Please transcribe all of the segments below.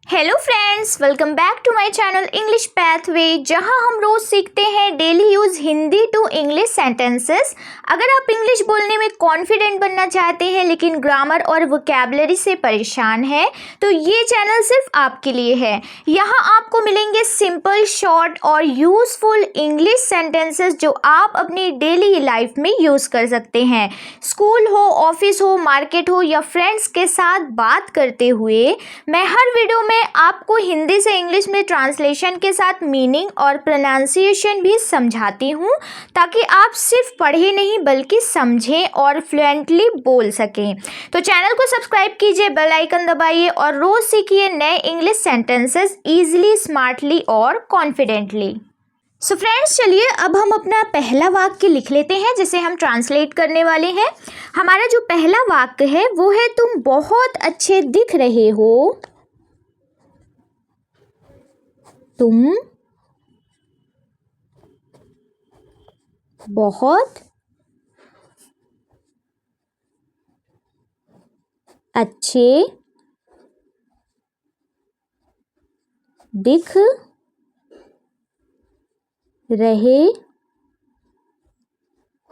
Hello friends, welcome back to my channel English pathway, जहां हम रोज सीखते हैं daily use Hindi to English sentences. अगर आप इंग्लिश बोलने में कॉन्फिडेंट बनना चाहते हैं लेकिन ग्रामर और वोकैबुलरी से परेशान हैं, तो ये चैनल सिर्फ आपके लिए है। यहाँ आपको मिलेंगे सिंपल, शॉर्ट और यूजफुल इंग्लिश सेंटेंसेस जो आप अपनी डेली लाइफ में यूज कर सकते हैं। स्कूल हो, ऑफिस हो, मार्केट हो या फ्रेंड्स के साथ बात करते हुए मैं हर वीडियो में आपको हिंदी से इंग्लिश में ट्रांसलेशन के साथ मीनिंग और प्रोनाउंसिएशन भी समझाती हूँ, ताकि आप सिर्फ पढ़े नहीं बल्कि समझें और फ्लुएंटली बोल सकें। तो चैनल को सब्सक्राइब कीजिए, बेल आइकन दबाइए और रोज सीखिए नए इंग्लिश सेंटेंसेस इजीली, स्मार्टली और कॉन्फिडेंटली। सो फ्रेंड्स, चलिए अब हम अपना पहला वाक्य लिख लेते हैं जिसे हम ट्रांसलेट करने वाले हैं। हमारा जो पहला वाक्य है वो है, तुम बहुत अच्छे दिख रहे हो। तुम बहुत अच्छे दिख रहे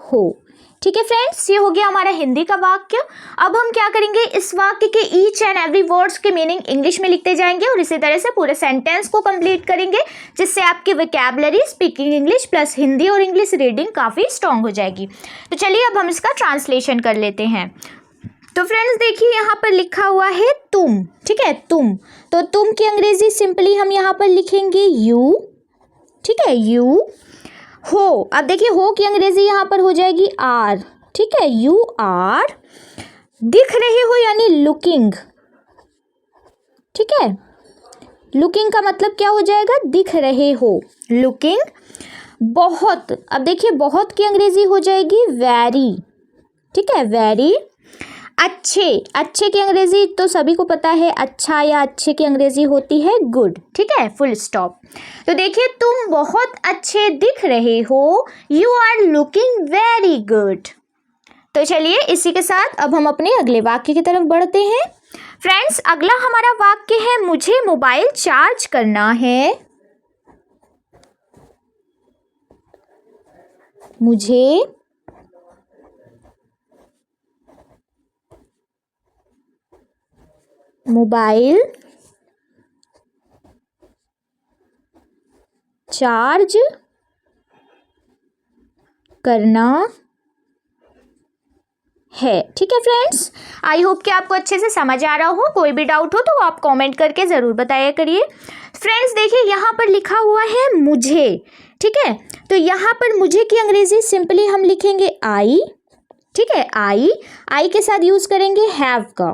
हो। ठीक है फ्रेंड्स, ये हो गया हमारा हिंदी का वाक्य। अब हम क्या करेंगे, इस वाक्य के ईच एंड एवरी वर्ड्स के मीनिंग इंग्लिश में लिखते जाएंगे और इसी तरह से पूरे सेंटेंस को कंप्लीट करेंगे, जिससे आपकी vocabulary, speaking English plus Hindi और इंग्लिश रीडिंग काफ़ी स्ट्रांग हो जाएगी। तो चलिए अब हम इसका ट्रांसलेशन कर लेते हैं। तो फ्रेंड्स देखिए, यहाँ पर लिखा हुआ है तुम। ठीक है, तुम। तो तुम की अंग्रेजी सिंपली हम यहाँ पर लिखेंगे यू। ठीक है, यू। हो, अब देखिए हो की अंग्रेजी यहाँ पर हो जाएगी आर। ठीक है, यू आर। दिख रहे हो यानी लुकिंग। ठीक है, लुकिंग का मतलब क्या हो जाएगा, दिख रहे हो, लुकिंग। बहुत, अब देखिए बहुत की अंग्रेजी हो जाएगी वेरी। ठीक है, वेरी। अच्छे, अच्छे की अंग्रेजी तो सभी को पता है, अच्छा या अच्छे की अंग्रेजी होती है गुड। ठीक है, फुल स्टॉप। तो देखिए, तुम बहुत अच्छे दिख रहे हो, you are looking very good. तो चलिए इसी के साथ अब हम अपने अगले वाक्य की तरफ बढ़ते हैं। फ्रेंड्स, अगला हमारा वाक्य है, मुझे मोबाइल चार्ज करना है। मुझे मोबाइल चार्ज करना है। ठीक है फ्रेंड्स, आई होप कि आपको अच्छे से समझ आ रहा हो। कोई भी डाउट हो तो आप कमेंट करके ज़रूर बताया करिए। फ्रेंड्स देखिए, यहाँ पर लिखा हुआ है मुझे। ठीक है, तो यहाँ पर मुझे की अंग्रेजी सिंपली हम लिखेंगे आई। ठीक है, आई। आई के साथ यूज़ करेंगे हैव का।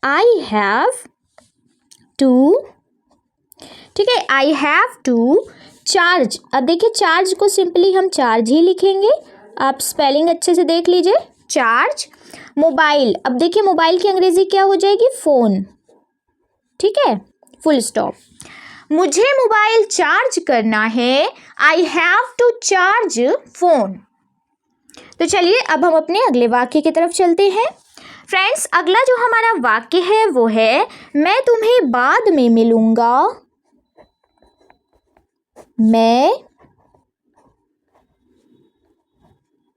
I have to. ठीक है, आई हैव टू चार्ज। अब देखिए, चार्ज को सिंपली हम चार्ज ही लिखेंगे। आप स्पेलिंग अच्छे से देख लीजिए, चार्ज। मोबाइल, अब देखिए मोबाइल की अंग्रेजी क्या हो जाएगी, फ़ोन। ठीक है, फुल स्टॉप। मुझे मोबाइल चार्ज करना है, I have to charge phone. तो चलिए अब हम अपने अगले वाक्य की तरफ चलते हैं। फ्रेंड्स, अगला जो हमारा वाक्य है वो है, मैं तुम्हें बाद में मिलूंगा। मैं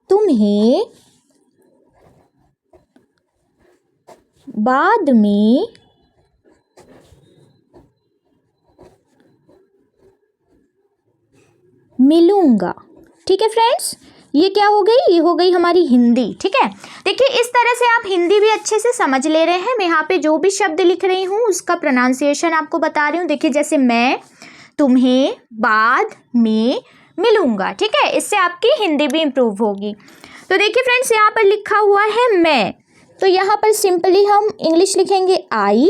तुम्हें बाद में मिलूंगा। ठीक है फ्रेंड्स, ये क्या हो गई, ये हो गई हमारी हिंदी। ठीक है, देखिए इस तरह से आप हिंदी भी अच्छे से समझ ले रहे हैं। मैं यहाँ पे जो भी शब्द लिख रही हूँ उसका प्रोनाउंसिएशन आपको बता रही हूँ। देखिए जैसे मैं तुम्हें बाद में मिलूंगा। ठीक है, इससे आपकी हिंदी भी इम्प्रूव होगी। तो देखिए फ्रेंड्स, यहाँ पर लिखा हुआ है मैं, तो यहाँ पर सिंपली हम इंग्लिश लिखेंगे आई।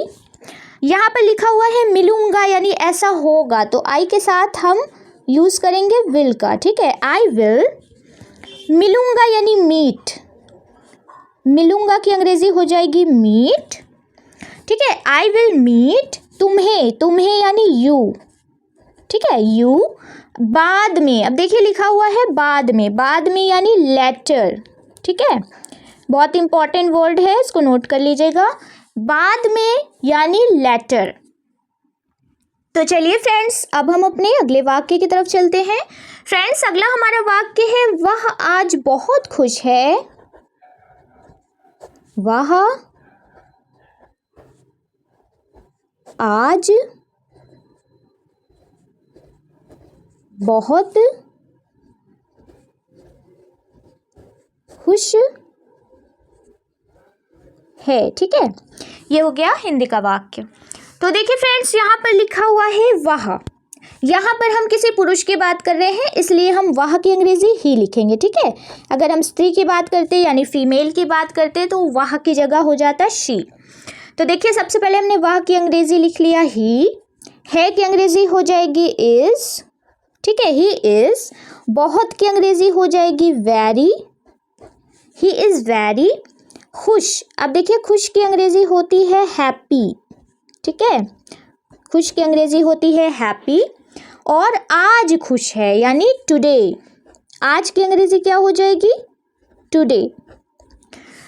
यहाँ पर लिखा हुआ है मिलूंगा यानी ऐसा होगा, तो आई के साथ हम यूज़ करेंगे विल का। ठीक है, आई विल। मिलूंगा यानी मीट। मिलूंगा की अंग्रेजी हो जाएगी मीट। ठीक है, आई विल मीट तुम्हें। तुम्हें यानी यू। ठीक है, यू। बाद में, अब देखिए लिखा हुआ है बाद में। बाद में यानी लेटर। ठीक है, बहुत इंपॉर्टेंट वर्ड है, इसको नोट कर लीजिएगा। बाद में यानी लेटर। तो चलिए फ्रेंड्स, अब हम अपने अगले वाक्य की तरफ चलते हैं। फ्रेंड्स, अगला हमारा वाक्य है वह आज बहुत खुश है। वह आज बहुत खुश है। ठीक है, ये हो गया हिंदी का वाक्य। तो देखिए फ्रेंड्स, यहाँ पर लिखा हुआ है वह। यहाँ पर हम किसी पुरुष की बात कर रहे हैं, इसलिए हम वह की अंग्रेजी ही लिखेंगे। ठीक है, अगर हम स्त्री की बात करते यानी फीमेल की बात करते तो वह की जगह हो जाता शी। तो देखिए, सबसे पहले हमने वह की अंग्रेजी लिख लिया ही। है की अंग्रेजी हो जाएगी इज। ठीक है, ही इज। बहुत की अंग्रेजी हो जाएगी वेरी। ही इज वेरी खुश। अब देखिए, खुश की अंग्रेजी होती है हैप्पी। ठीक है, खुश की अंग्रेजी होती है हैप्पी। और आज खुश है यानी टुडे। आज की अंग्रेजी क्या हो जाएगी? टुडे।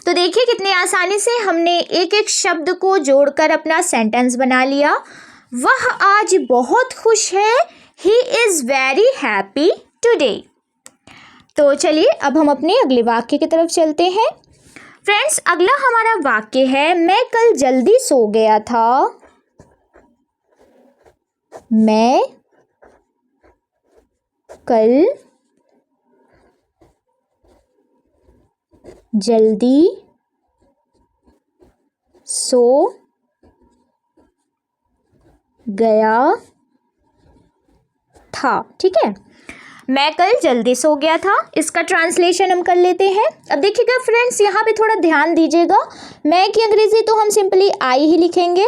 तो देखिए कितनी आसानी से हमने एक एक शब्द को जोड़कर अपना सेंटेंस बना लिया। वह आज बहुत खुश है। He is very happy today. तो चलिए, अब हम अपने अगले वाक्य की तरफ चलते हैं। फ्रेंड्स, अगला हमारा वाक्य है मैं कल जल्दी सो गया था। मैं कल जल्दी सो गया था। ठीक है, मैं कल जल्दी सो गया था, इसका ट्रांसलेशन हम कर लेते हैं। अब देखिएगा फ्रेंड्स, यहाँ पे थोड़ा ध्यान दीजिएगा। मैं की अंग्रेजी तो हम सिंपली आई ही लिखेंगे,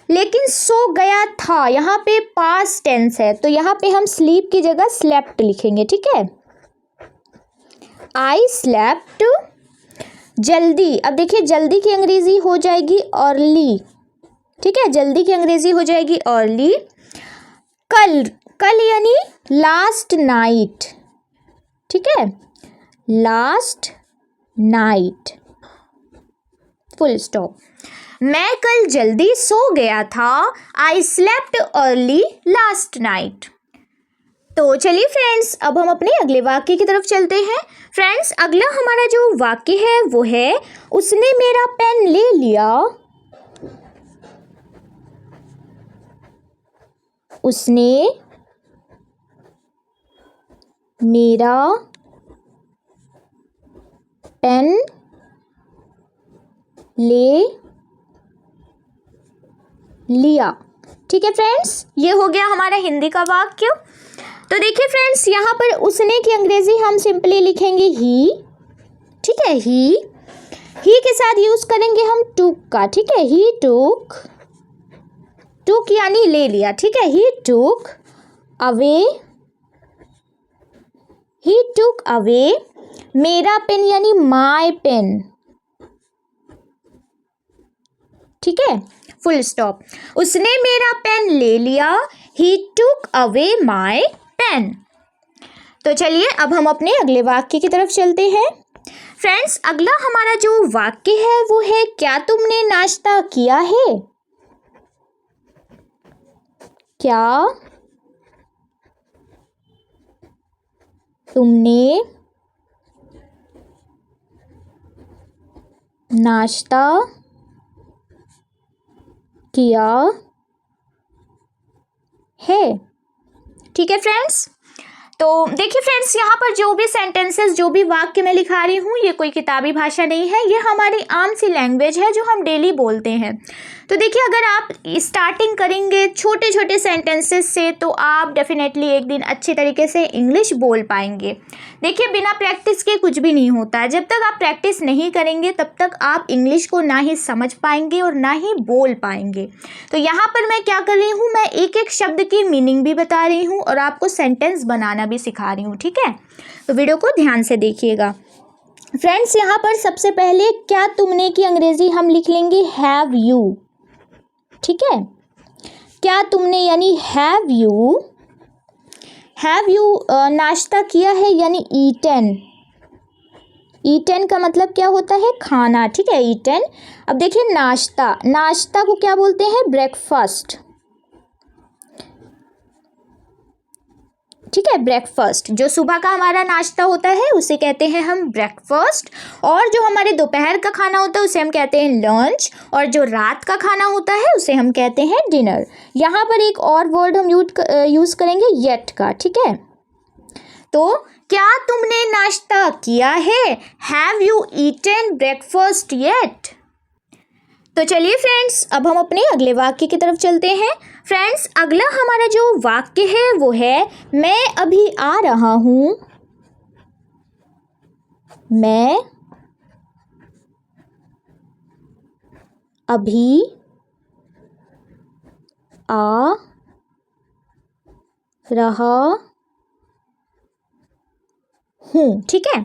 लेकिन सो गया था यहाँ पे पास्ट टेंस है, तो यहाँ पे हम स्लीप की जगह स्लेप्ट लिखेंगे। ठीक है, आई स्लेप्ट। जल्दी, अब देखिए जल्दी की अंग्रेजी हो जाएगी अर्ली। ठीक है, जल्दी की अंग्रेजी हो जाएगी अर्ली। कल, कल यानी लास्ट नाइट। ठीक है, लास्ट नाइट, फुल स्टॉप। मैं कल जल्दी सो गया था। I slept early last night. तो चलिए फ्रेंड्स, अब हम अपने अगले वाक्य की तरफ चलते हैं। फ्रेंड्स, अगला हमारा जो वाक्य है वो है उसने मेरा पेन ले लिया। उसने मेरा पेन ले लिया। ठीक है फ्रेंड्स, ये हो गया हमारा हिंदी का वाक्य। तो देखिए फ्रेंड्स, यहाँ पर उसने की अंग्रेजी हम सिंपली लिखेंगे ही। ठीक है, ही के साथ यूज करेंगे हम टूक का। ठीक है, ही टूक, टूक यानी ले लिया। ठीक है, ही टूक अवे, ही टूक अवे मेरा पेन यानी माय पेन। ठीक है, फुल स्टॉप। उसने मेरा पेन ले लिया। ही टूक अवे माय पेन। तो चलिए, अब हम अपने अगले वाक्य की तरफ चलते हैं। फ्रेंड्स, अगला हमारा जो वाक्य है वो है क्या तुमने नाश्ता किया है? क्या तुमने नाश्ता किया है? ठीक है फ्रेंड्स, तो देखिए फ्रेंड्स, यहाँ पर जो भी सेंटेंसेस, जो भी वाक्य मैं लिखा रही हूँ, ये कोई किताबी भाषा नहीं है, ये हमारी आम सी लैंग्वेज है जो हम डेली बोलते हैं। तो देखिए, अगर आप स्टार्टिंग करेंगे छोटे छोटे सेंटेंसेस से तो आप डेफिनेटली एक दिन अच्छे तरीके से इंग्लिश बोल पाएंगे। देखिए, बिना प्रैक्टिस के कुछ भी नहीं होता है। जब तक आप प्रैक्टिस नहीं करेंगे तब तक आप इंग्लिश को ना ही समझ पाएंगे और ना ही बोल पाएंगे। तो यहाँ पर मैं क्या कर रही हूँ, मैं एक एक शब्द की मीनिंग भी बता रही हूँ और आपको सेंटेंस बनाना भी सिखा रही हूँ। ठीक है, तो वीडियो को ध्यान से देखिएगा। फ्रेंड्स, यहाँ पर सबसे पहले क्या तुमने की अंग्रेजी हम लिख लेंगे हैव यू। ठीक है, क्या तुमने यानी हैव यू। हैव यू नाश्ता किया है यानी ईटन। ईटन का मतलब क्या होता है? खाना। ठीक है, ईटन। अब देखिए नाश्ता, नाश्ता को क्या बोलते हैं? ब्रेकफास्ट। ठीक है। ब्रेकफास्ट जो सुबह का हमारा नाश्ता होता है उसे कहते हैं हम ब्रेकफास्ट, और जो हमारे दोपहर का खाना होता है उसे हम कहते हैं लंच, और जो रात का खाना होता है उसे हम कहते हैं डिनर। यहाँ पर एक और वर्ड हम यूज़ करेंगे येट का, ठीक है। तो क्या तुमने नाश्ता किया है? Have you eaten breakfast yet? तो चलिए फ्रेंड्स, अब हम अपने अगले वाक्य की तरफ चलते हैं। फ्रेंड्स, अगला हमारा जो वाक्य है वो है मैं अभी आ रहा हूँ। मैं अभी आ रहा हूँ, ठीक है।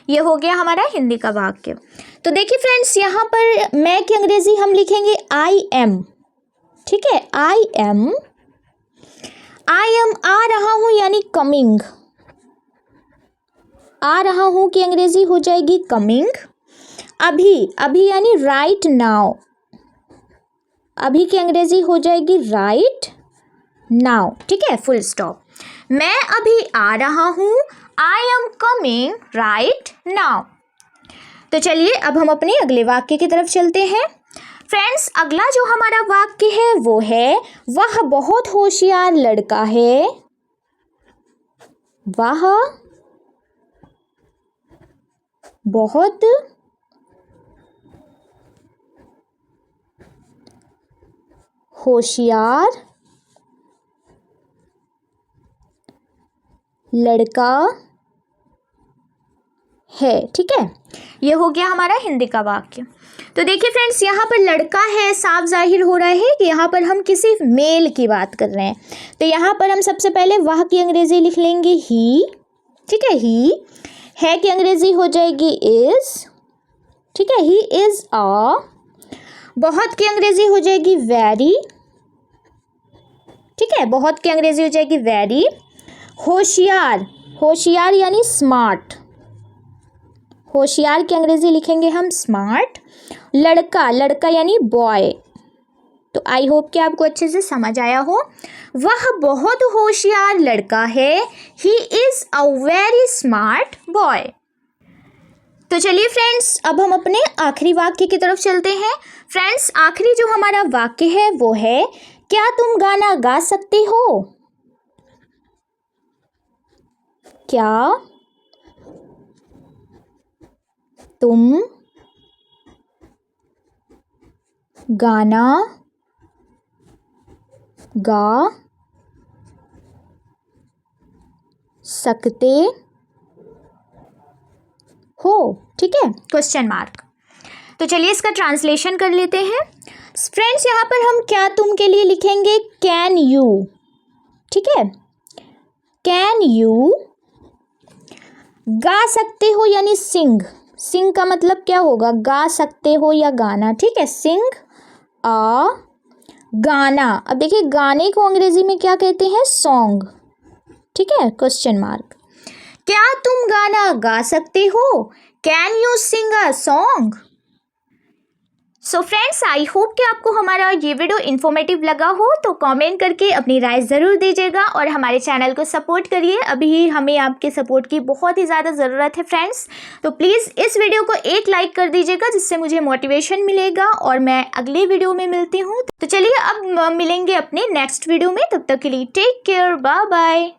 ये हो गया हमारा हिंदी का वाक्य। तो देखिए फ्रेंड्स, यहाँ पर मैं की अंग्रेजी हम लिखेंगे आई एम, ठीक है। आई एम आ रहा हूँ यानी कमिंग। आ रहा हूँ की अंग्रेजी हो जाएगी कमिंग। अभी यानी राइट नाउ। अभी की अंग्रेजी हो जाएगी राइट नाउ, ठीक है, फुल स्टॉप। मैं अभी आ रहा हूँ, I am coming right now. तो चलिए अब हम अपने अगले वाक्य की तरफ चलते हैं। फ्रेंड्स, अगला जो हमारा वाक्य है वो है वह बहुत होशियार लड़का है। वह बहुत होशियार लड़का है, ठीक है। ये हो गया हमारा हिंदी का वाक्य। तो देखिए फ्रेंड्स, यहाँ पर लड़का है, साफ जाहिर हो रहा है कि यहाँ पर हम किसी मेल की बात कर रहे हैं। तो यहाँ पर हम सबसे पहले वह की अंग्रेजी लिख लेंगे ही, ठीक है। ही है की अंग्रेजी हो जाएगी इज, ठीक है। He is a. बहुत की अंग्रेजी हो जाएगी वेरी, ठीक है। बहुत की अंग्रेजी हो जाएगी वेरी। होशियार यानी स्मार्ट। होशियार की अंग्रेजी लिखेंगे हम स्मार्ट। लड़का यानी बॉय। तो आई होप कि आपको अच्छे से समझ आया हो। वह बहुत होशियार लड़का है। He is a very smart boy. तो चलिए फ्रेंड्स, अब हम अपने आखिरी वाक्य की तरफ चलते हैं। फ्रेंड्स, आखिरी जो हमारा वाक्य है वो है क्या तुम गाना गा सकते हो? क्या तुम गाना गा सकते हो? ठीक है, क्वेश्चन मार्क। तो चलिए इसका ट्रांसलेशन कर लेते हैं। फ्रेंड्स, यहाँ पर हम क्या तुम के लिए लिखेंगे कैन यू, ठीक है। Can you. गा सकते हो यानी सिंग। सिंग का मतलब क्या होगा? गा सकते हो या गाना, ठीक है। सिंग आ गाना। अब देखिए गाने को अंग्रेजी में क्या कहते हैं? सॉन्ग, ठीक है, क्वेश्चन मार्क। क्या तुम गाना गा सकते हो? Can you sing a song? So friends, I hope कि आपको हमारा ये वीडियो इन्फॉर्मेटिव लगा हो, तो कमेंट करके अपनी राय ज़रूर दीजिएगा और हमारे चैनल को सपोर्ट करिए। अभी हमें आपके सपोर्ट की बहुत ही ज़्यादा ज़रूरत है फ्रेंड्स। तो प्लीज़ इस वीडियो को एक लाइक कर दीजिएगा, जिससे मुझे मोटिवेशन मिलेगा और मैं अगले वीडियो में मिलती हूँ। तो चलिए अब मिलेंगे अपने नेक्स्ट वीडियो में। तब तक के लिए टेक केयर, बाय बाय।